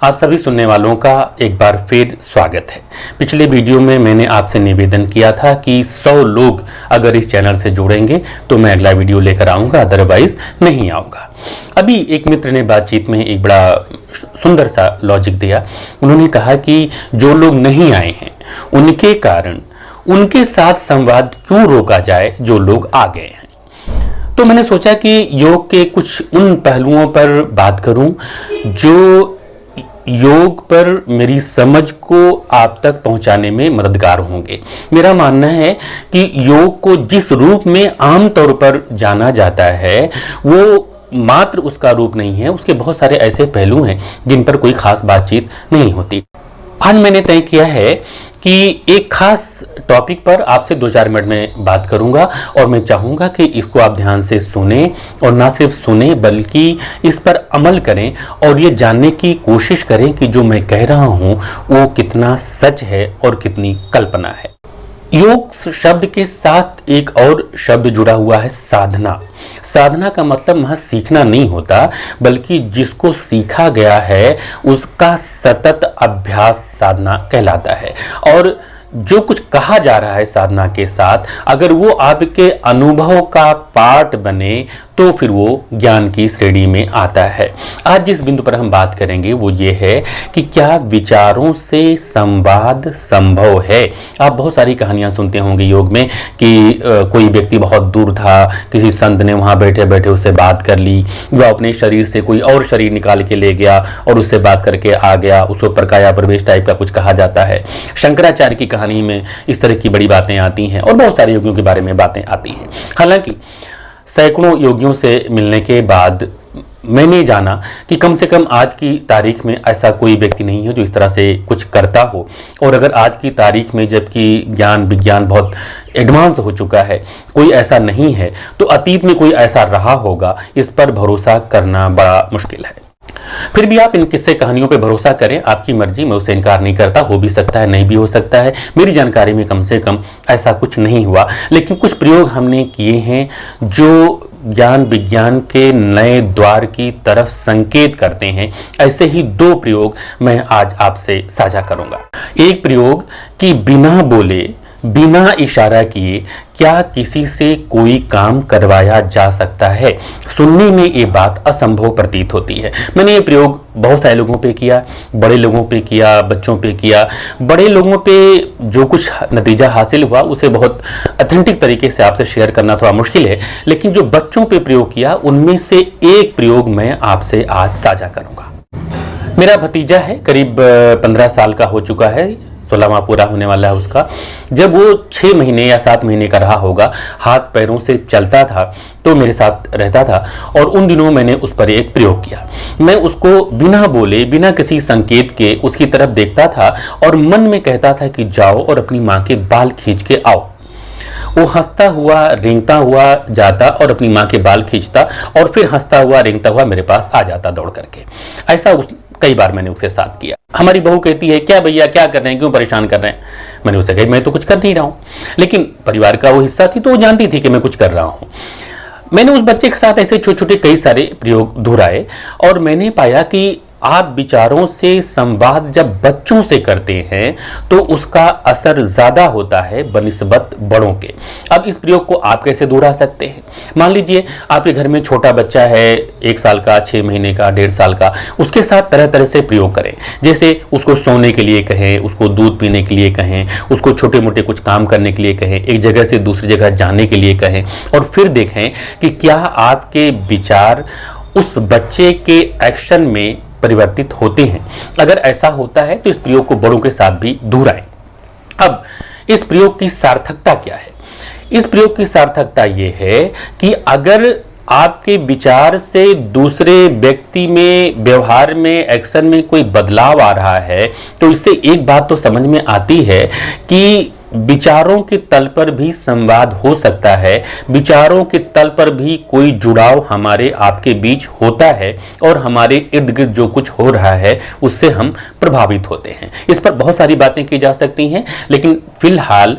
आप सभी सुनने वालों का एक बार फिर स्वागत है। पिछले वीडियो में मैंने आपसे निवेदन किया था कि 100 लोग अगर इस चैनल से जुड़ेंगे तो मैं अगला वीडियो लेकर आऊँगा, अदरवाइज नहीं आऊँगा। अभी एक मित्र ने बातचीत में एक बड़ा सुंदर सा लॉजिक दिया। उन्होंने कहा कि जो लोग नहीं आए हैं उनके कारण उनके साथ संवाद क्यों रोका जाए जो लोग आ गए हैं। तो मैंने सोचा कि योग के कुछ उन पहलुओं पर बात करूं जो योग पर मेरी समझ को आप तक पहुंचाने में मददगार होंगे। मेरा मानना है कि योग को जिस रूप में आमतौर पर जाना जाता है वो मात्र उसका रूप नहीं है, उसके बहुत सारे ऐसे पहलू हैं जिन पर कोई खास बातचीत नहीं होती। आज मैंने तय किया है कि एक खास टॉपिक पर आपसे 2-4 मिनट में बात करूंगा और मैं चाहूंगा कि इसको आप ध्यान से सुने और ना सिर्फ सुने बल्कि इस पर अमल करें और ये जानने की कोशिश करें कि जो मैं कह रहा हूं वो कितना सच है और कितनी कल्पना है। योग शब्द के साथ एक और शब्द जुड़ा हुआ है, साधना। साधना का मतलब वहाँ सीखना नहीं होता, बल्कि जिसको सीखा गया है उसका सतत अभ्यास साधना कहलाता है। और जो कुछ कहा जा रहा है साधना के साथ, अगर वो आपके अनुभव का पार्ट बने तो फिर वो ज्ञान की श्रेणी में आता है। आज जिस बिंदु पर हम बात करेंगे वो ये है कि क्या विचारों से संवाद संभव है। आप बहुत सारी कहानियां सुनते होंगे योग में कि कोई व्यक्ति बहुत दूर था, किसी संत ने वहां बैठे बैठे उससे बात कर ली, वह अपने शरीर से कोई और शरीर निकाल के ले गया और उससे बात करके आ गया। उसको प्रकाया प्रवेश टाइप का कुछ कहा जाता है। शंकराचार्य की कहानी में इस तरह की बड़ी बातें आती हैं और बहुत सारे योगियों के बारे में बातें आती हैं। हालांकि सैकड़ों योगियों से मिलने के बाद मैंने जाना कि कम से कम आज की तारीख में ऐसा कोई व्यक्ति नहीं है जो इस तरह से कुछ करता हो। और अगर आज की तारीख में जबकि ज्ञान विज्ञान बहुत एडवांस हो चुका है, कोई ऐसा नहीं है तो अतीत में कोई ऐसा रहा होगा, इस पर भरोसा करना बड़ा मुश्किल है। फिर भी आप इन किस्से कहानियों पे भरोसा करें, आपकी मर्जी, मैं उसे इनकार नहीं करता। हो भी सकता है, नहीं भी हो सकता है। मेरी जानकारी में कम से कम ऐसा कुछ नहीं हुआ, लेकिन कुछ प्रयोग हमने किए हैं जो ज्ञान विज्ञान के नए द्वार की तरफ संकेत करते हैं। ऐसे ही 2 प्रयोग मैं आज आपसे साझा करूंगा। एक प्रयोग कि बिना बोले, बिना इशारा किए क्या किसी से कोई काम करवाया जा सकता है। सुनने में ये बात असंभव प्रतीत होती है। मैंने ये प्रयोग बहुत सारे लोगों पे किया, बड़े लोगों पे किया, बच्चों पे किया। बड़े लोगों पे जो कुछ नतीजा हासिल हुआ उसे बहुत ऑथेंटिक तरीके से आपसे शेयर करना थोड़ा मुश्किल है, लेकिन जो बच्चों पे प्रयोग किया उनमें से एक प्रयोग मैं आपसे आज साझा करूंगा। मेरा भतीजा है, करीब 15 साल का हो चुका है, 16वां पूरा होने वाला है उसका। जब वो 6 महीने या 7 महीने का रहा होगा, हाथ पैरों से चलता था तो मेरे साथ रहता था और उन दिनों मैंने उस पर एक प्रयोग किया। मैं उसको बिना बोले, बिना किसी संकेत के उसकी तरफ देखता था और मन में कहता था कि जाओ और अपनी माँ के बाल खींच के आओ। वो हंसता हुआ रेंगता हुआ जाता और अपनी माँ के बाल खींचता और फिर हंसता हुआ रेंगता हुआ मेरे पास आ जाता दौड़ करके। ऐसा कई बार मैंने उसके साथ किया। हमारी बहू कहती है, क्या भैया क्या कर रहे हैं, क्यों परेशान कर रहे हैं। मैंने उसे कहा मैं तो कुछ कर नहीं रहा हूं, लेकिन परिवार का वो हिस्सा थी तो वो जानती थी कि मैं कुछ कर रहा हूं। मैंने उस बच्चे के साथ ऐसे छोटे छोटे कई सारे प्रयोग दोहराए और मैंने पाया कि आप विचारों से संवाद जब बच्चों से करते हैं तो उसका असर ज्यादा होता है बनिस्बत बड़ों के। अब इस प्रयोग को आप कैसे दोहरा सकते हैं। मान लीजिए आपके घर में छोटा बच्चा है, 1 साल का, 6 महीने का, 1.5 साल का, उसके साथ तरह तरह से प्रयोग करें। जैसे उसको सोने के लिए कहें, उसको दूध पीने के लिए कहें, उसको छोटे मोटे कुछ काम करने के लिए कहें, एक जगह से दूसरी जगह जाने के लिए कहें और फिर देखें कि क्या आपके विचार उस बच्चे के एक्शन में परिवर्तित होते हैं। अगर ऐसा होता है तो इस प्रयोग को बड़ों के साथ भी दोहराएं। अब इस प्रयोग की सार्थकता क्या है। इस प्रयोग की सार्थकता यह है कि अगर आपके विचार से दूसरे व्यक्ति में, व्यवहार में, एक्शन में कोई बदलाव आ रहा है तो इससे एक बात तो समझ में आती है कि विचारों के तल पर भी संवाद हो सकता है, विचारों के तल पर भी कोई जुड़ाव हमारे आपके बीच होता है और हमारे इर्द गिर्द जो कुछ हो रहा है उससे हम प्रभावित होते हैं। इस पर बहुत सारी बातें की जा सकती हैं, लेकिन फिलहाल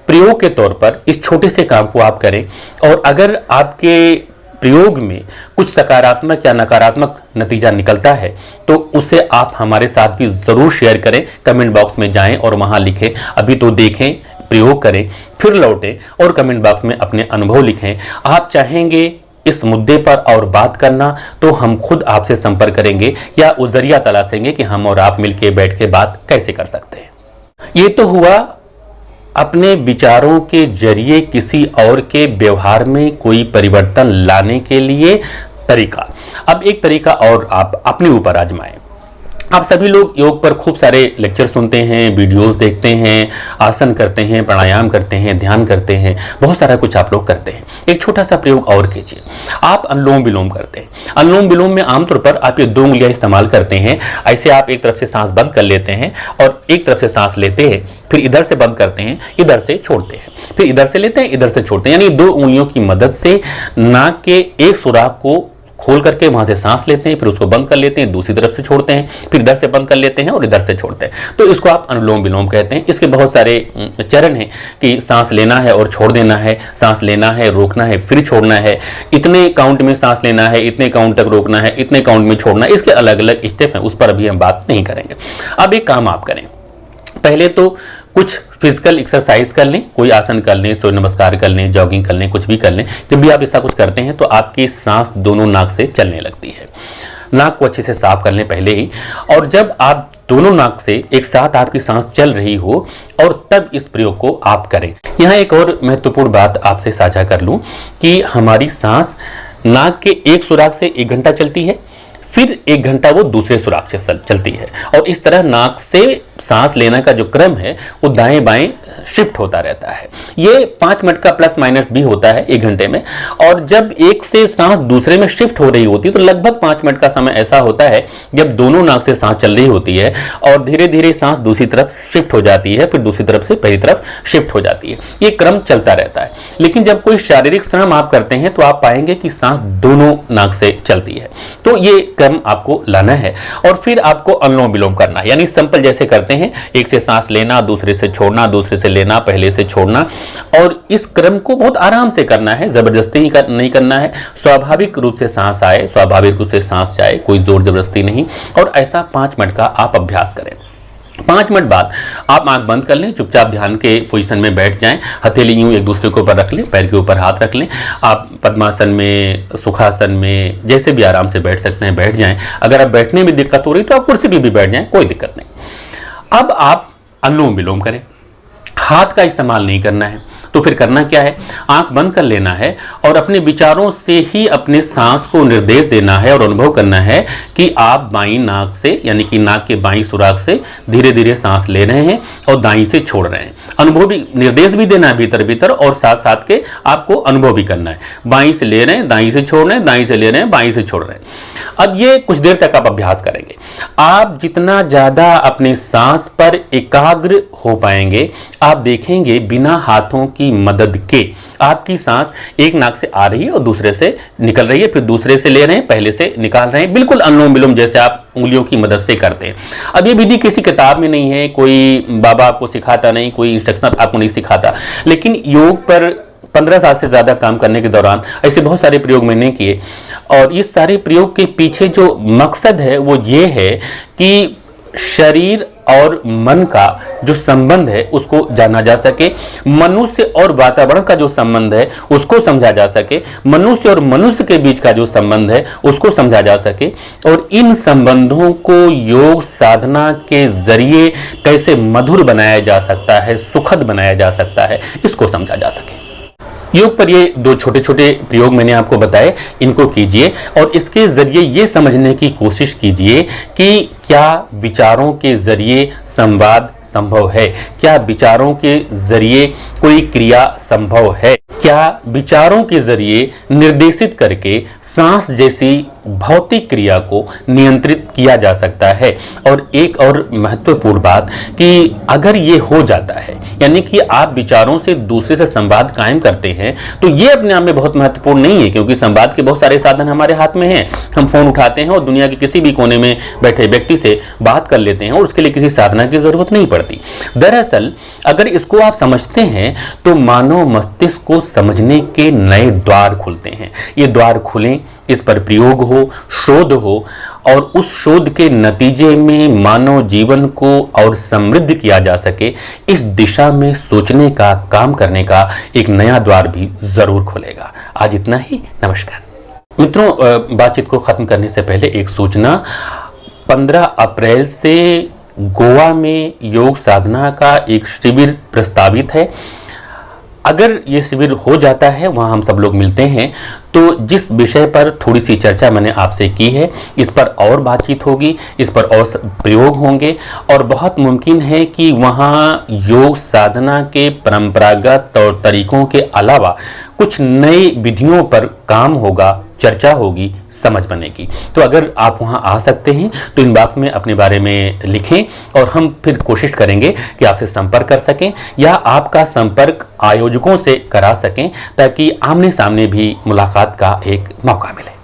प्रयोग के तौर पर इस छोटे से काम को आप करें और अगर आपके प्रयोग में कुछ सकारात्मक या नकारात्मक नतीजा निकलता है तो उसे आप हमारे साथ भी ज़रूर शेयर करें। कमेंट बॉक्स में जाएं और वहां लिखें, अभी तो देखें, प्रयोग करें, फिर लौटें और कमेंट बॉक्स में अपने अनुभव लिखें। आप चाहेंगे इस मुद्दे पर और बात करना तो हम खुद आपसे संपर्क करेंगे या उस जरिया तलाशेंगे कि हम और आप मिलकर बैठ के बात कैसे कर सकते हैं। ये तो हुआ अपने विचारों के जरिए किसी और के व्यवहार में कोई परिवर्तन लाने के लिए तरीका। अब एक तरीका और आप अपने ऊपर आजमाएं। आप सभी लोग योग पर खूब सारे लेक्चर सुनते हैं, वीडियोस देखते हैं, आसन करते हैं, प्राणायाम करते हैं, ध्यान करते हैं, बहुत सारा कुछ आप लोग करते हैं। एक छोटा सा प्रयोग और कीजिए, आप अनुलोम विलोम करते हैं। अनुलोम विलोम में आमतौर पर आप ये 2 उंगलियां इस्तेमाल करते हैं। ऐसे आप एक तरफ से सांस बंद कर लेते हैं और एक तरफ से सांस लेते हैं, फिर इधर से बंद करते हैं, इधर से छोड़ते हैं, फिर इधर से लेते हैं, इधर से छोड़ते हैं। यानी 2 उंगलियों की मदद से नाक के एक सुराख को खोल करके वहां से सांस लेते हैं, फिर उसको बंद कर लेते हैं, दूसरी तरफ से छोड़ते हैं, फिर इधर से बंद कर लेते हैं और इधर से छोड़ते हैं। तो इसको आप अनुलोम विलोम कहते हैं। इसके बहुत सारे चरण हैं कि सांस लेना है और छोड़ देना है, सांस लेना है, रोकना है, फिर छोड़ना है, इतने काउंट में सांस लेना है, इतने काउंट तक रोकना है, इतने काउंट में छोड़ना है। इसके अलग अलग स्टेप हैं, उस पर अभी हम बात नहीं करेंगे। अब एक काम आप करें, पहले तो कुछ फिजिकल एक्सरसाइज कर लें, कोई आसन कर लें, सूर्य नमस्कार कर लें, जॉगिंग कर लें, कुछ भी कर लें। जब भी आप ऐसा कुछ करते हैं तो आपकी सांस दोनों नाक से चलने लगती है। नाक को अच्छे से साफ कर लें पहले ही, और जब आप दोनों नाक से एक साथ आपकी सांस चल रही हो और तब इस प्रयोग को आप करें। यहाँ एक और महत्वपूर्ण बात आपसे साझा कर लूँ कि हमारी सांस नाक के एक सुराख से 1 घंटा चलती है, फिर 1 घंटा वो दूसरे सुराख से चलती है, और इस तरह नाक से सांस लेने का जो क्रम है वो दाएं बाएं शिफ्ट होता रहता है। ये 5 मिनट का प्लस माइनस भी होता है 1 घंटे में। और जब एक से सांस दूसरे में शिफ्ट हो रही होती है तो लगभग 5 मिनट का समय ऐसा होता है जब दोनों नाक से सांस चल रही होती है और धीरे धीरे सांस दूसरी तरफ शिफ्ट हो जाती है, फिर दूसरी तरफ से पहली तरफ शिफ्ट हो जाती है। ये क्रम चलता रहता है। लेकिन जब कोई शारीरिक श्रम आप करते हैं तो आप पाएंगे कि सांस दोनों नाक से चलती है। तो ये क्रम आपको लाना है और फिर आपको अनुलोम विलोम करना है। यानी सिंपल जैसे करते हैं, एक से सांस लेना, दूसरे से छोड़ना, दूसरे से लेना, पहले से छोड़ना, और इस क्रम को बहुत आराम से करना है, जबरदस्ती ही नहीं करना है। स्वाभाविक रूप से सांस आए, स्वाभाविक रूप से सांस जाए, कोई जोर जबरदस्ती नहीं। और ऐसा 5 मिनट का आप अभ्यास करें। 5 मिनट बाद आप आंख बंद कर लें, चुपचाप ध्यान के पोजीशन में बैठ जाएं, हथेली यूं एक दूसरे के ऊपर रख लें, पैर के ऊपर हाथ रख लें। आप पद्मासन में, सुखासन में, जैसे भी आराम से बैठ सकते हैं बैठ जाएं। अगर आप बैठने में दिक्कत हो रही तो आप कुर्सी पे भी बैठ जाएं, कोई दिक्कत नहीं। अब आप अनुलोम विलोम करें, हाथ का इस्तेमाल नहीं करना है। तो फिर करना क्या है, आंख बंद कर लेना है और अपने विचारों से ही अपने सांस को निर्देश देना है और अनुभव करना है कि आप बाईं नाक से, यानी कि नाक के बाईं सुराख से धीरे धीरे सांस ले रहे हैं और दाईं से छोड़ रहे हैं। अनुभव भी, निर्देश भी देना है भीतर भीतर, और साथ साथ के आपको अनुभव भी करना है। बाईं से ले रहे हैं, दाईं से छोड़ रहे हैं, दाईं से ले रहे हैं, बाईं से छोड़ रहे हैं। अब ये कुछ देर तक आप अभ्यास करेंगे। आप जितना ज्यादा अपनी सांस पर एकाग्र हो पाएंगे, आप देखेंगे बिना हाथों की मदद के आपकी सांस एक नाक से आ रही है और दूसरे से निकल रही है, फिर दूसरे से ले रहे हैं, पहले से निकाल रहे हैं, बिल्कुल अनुलोम विलोम जैसे आप उंगलियों की मदद से करते हैं। अब ये विधि किसी किताब में नहीं है, कोई बाबा आपको सिखाता नहीं, कोई इंस्ट्रक्शन आपको नहीं सिखाता, लेकिन योग पर 15 साल से ज्यादा काम करने के दौरान ऐसे बहुत सारे प्रयोग मैंने किए, और इस सारे प्रयोग के पीछे जो मकसद है वो ये है कि शरीर और मन का जो संबंध है उसको जाना जा सके, मनुष्य और वातावरण का जो संबंध है उसको समझा जा सके, मनुष्य और मनुष्य के बीच का जो संबंध है उसको समझा जा सके, और इन संबंधों को योग साधना के जरिए कैसे मधुर बनाया जा सकता है, सुखद बनाया जा सकता है, इसको समझा जा सके। योग पर ये 2 छोटे छोटे प्रयोग मैंने आपको बताए, इनको कीजिए और इसके जरिए ये समझने की कोशिश कीजिए कि क्या विचारों के जरिए संवाद संभव है, क्या विचारों के जरिए कोई क्रिया संभव है, क्या विचारों के जरिए निर्देशित करके सांस जैसी भौतिक क्रिया को नियंत्रित किया जा सकता है। और एक और महत्वपूर्ण बात कि अगर ये हो जाता है, यानी कि आप विचारों से दूसरे से संवाद कायम करते हैं, तो ये अपने आप में बहुत महत्वपूर्ण नहीं है, क्योंकि संवाद के बहुत सारे साधन हमारे हाथ में हैं। हम फोन उठाते हैं और दुनिया के किसी भी कोने में बैठे व्यक्ति से बात कर लेते हैं और उसके लिए किसी साधना की जरूरत नहीं पड़ती। दरअसल अगर इसको आप समझते हैं तो मानव मस्तिष्क को समझने के नए द्वार खुलते हैं। ये द्वार खुलें, इस पर प्रयोग हो, शोध हो, और उस शोध के नतीजे में मानव जीवन को और समृद्ध किया जा सके, इस दिशा में सोचने का, काम करने का एक नया द्वार भी जरूर खुलेगा। आज इतना ही। नमस्कार मित्रों, बातचीत को खत्म करने से पहले एक सूचना। 15 अप्रैल से गोवा में योग साधना का एक शिविर प्रस्तावित है। अगर ये शिविर हो जाता है, वहाँ हम सब लोग मिलते हैं, तो जिस विषय पर थोड़ी सी चर्चा मैंने आपसे की है, इस पर और बातचीत होगी, इस पर और प्रयोग होंगे, और बहुत मुमकिन है कि वहाँ योग साधना के परंपरागत तौर तरीकों के अलावा कुछ नई विधियों पर काम होगा, चर्चा होगी, समझ बनेगी। तो अगर आप वहां आ सकते हैं तो इनबॉक्स में अपने बारे में लिखें और हम फिर कोशिश करेंगे कि आपसे संपर्क कर सकें या आपका संपर्क आयोजकों से करा सकें, ताकि आमने सामने भी मुलाकात का एक मौका मिले।